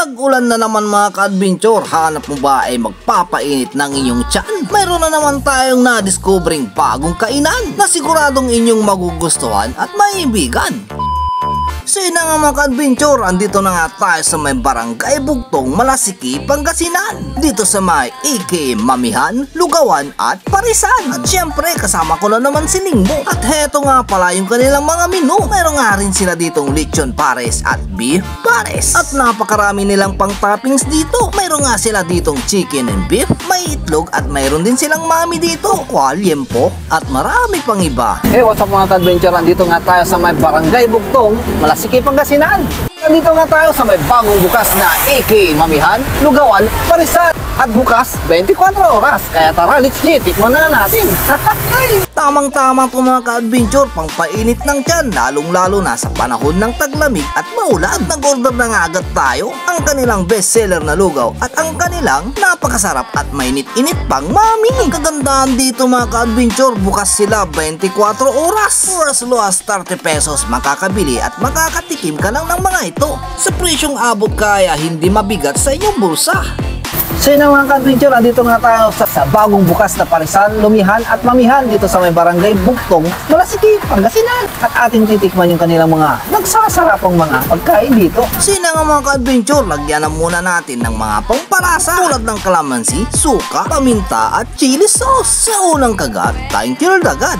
Tag-ulan na naman mga ka-adventure, hanap mo ba ay magpapainit ng inyong tiyan? Mayroon na naman tayong na-discovering bagong kainan na siguradong inyong magugustuhan at maibigan. So yun na nga mga ka-adventure, andito na nga tayo sa may barangay Bugtong, Malasiki, Pangasinan. Dito sa may AK Mamihan, Lugawan at Parisan. At syempre kasama ko na naman si Ningbo. At heto nga pala yung kanilang mga menu. Mayroon nga rin sila ditong lechon pares at beef pares. At napakarami nilang pang toppings dito. Mayroon nga sila ditong chicken and beef, may itlog at mayroon din silang mami dito, kwaliempo at marami pang iba. Hey, what's up mga ka-adventure? Andito nga tayo sa may barangay Bugtong, Malasiki, Pangasinan. Nandito nga tayo sa may bagong bukas na AK Mamihan, Lugawan, Parisan. At bukas, 24 oras. Kaya tara, let's get it. Tikman na natin. Tamang-tama po mga ka-adventure, pang painit ng tiyan, lalong-lalo na sa panahon ng taglamig at maulan. Nag-order na nga agad tayo ang kanilang bestseller na lugaw at ang kanilang napakasarap at mainit-init pang mami. Ang kagandahan dito mga ka-adventure, bukas sila 24 oras. For as low as 30 pesos makakabili at makakatikim ka lang ng mga ito sa presyong abot kaya hindi mabigat sa inyong bulsa. So yun mga ka-adventure, andito nga tayo sa bagong bukas na Parisan, Lumihan at Mamihan dito sa may barangay Bugtong, Malasiki, Pangasinan. At ating titikman yung kanilang mga nagsasarapang mga pagkain dito. Sina nga mga ka-adventure, lagyan na muna natin ng mga pampalasa tulad ng kalamansi, suka, paminta at chili sauce. Sa unang kagat, tayong killed agad.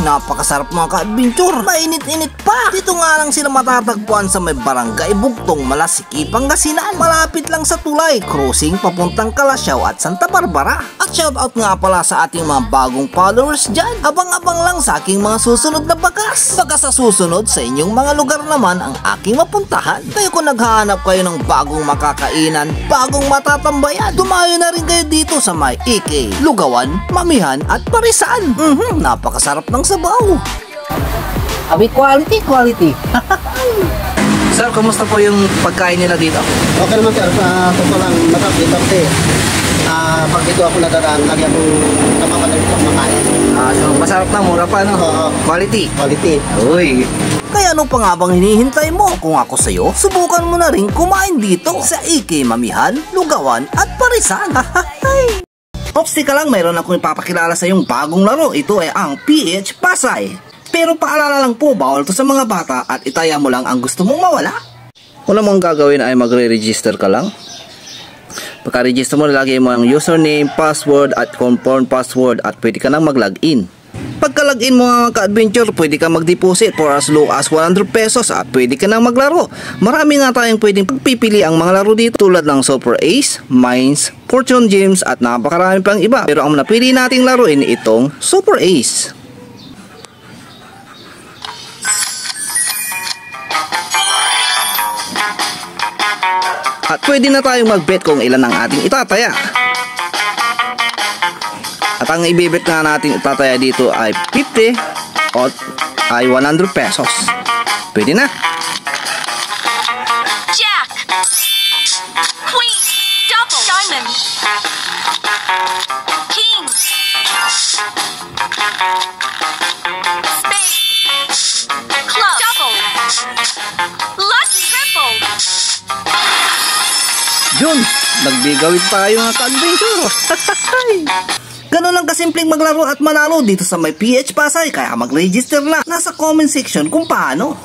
Napakasarap mga ka-adventure, mainit-init pa. Dito nga lang sila matatagpuan sa may barangay Bugtong, Malasiki, Pangasinan. Malapit lang sa tulay, crossing papuntang Kalasyaw at Santa Barbara. At shoutout nga pala sa ating mga bagong followers dyan. Abang-abang lang sa aking mga susunod na bakas. Baka sa susunod sa inyong mga lugar naman ang aking mapuntahan. Kaya kung naghahanap kayo ng bagong makakainan, bagong matatambayan, dumayo na rin kayo dito sa may AK, Lugawan, Mamihan at Parisan. Napakasarap ng sabaw. Abi, quality. Sir, kumusta po yung pagkain nila dito? Okay naman sir, totoo lang, matapit kasi pag dito ako nadadaan, lagi akong napapanood sa makain. So masarap na, mura pa, no? Quality. Uy. Kaya ano pa nga bang hinihintay mo? Kung ako sa'yo, subukan mo na rin kumain dito sa AK Mamihan, Lugawan at Parisan. Ops, tika lang, mayroon akong ipapakilala sa yung bagong laro. Ito ay ang PH Pasay. Pero paalala lang po, bawal to sa mga bata at itaya mo lang ang gusto mong mawala. Una mong gagawin ay magre-register ka lang. Pagka-register mo, lagay mo ang username, password at confirm password at pwede ka nang mag-login. Pagka-login mo mga ka-adventure, pwede ka mag-deposit for as low as 100 pesos at pwede ka nang maglaro. Marami nga tayong pwedeng pagpipili ang mga laro dito tulad ng Super Ace, Mines, Fortune Gems at napakarami pang iba. Pero ang napili nating laruin itong Super Ace. At pwede na tayong mag-bet kung ilan ang ating itataya. At ang ibibet nga natin itataya dito ay 50 o ay 100 pesos. Pwede na. Jack, Queen, Double, Diamond, King, Spade, Club, Double, Lucky, Triple. Yun, nagbigawin tayo mga ka-adventure. Ganun lang kasimpleng maglaro at manalo dito sa may PH Pasay. Kaya mag-register na. Nasa comment section kung paano.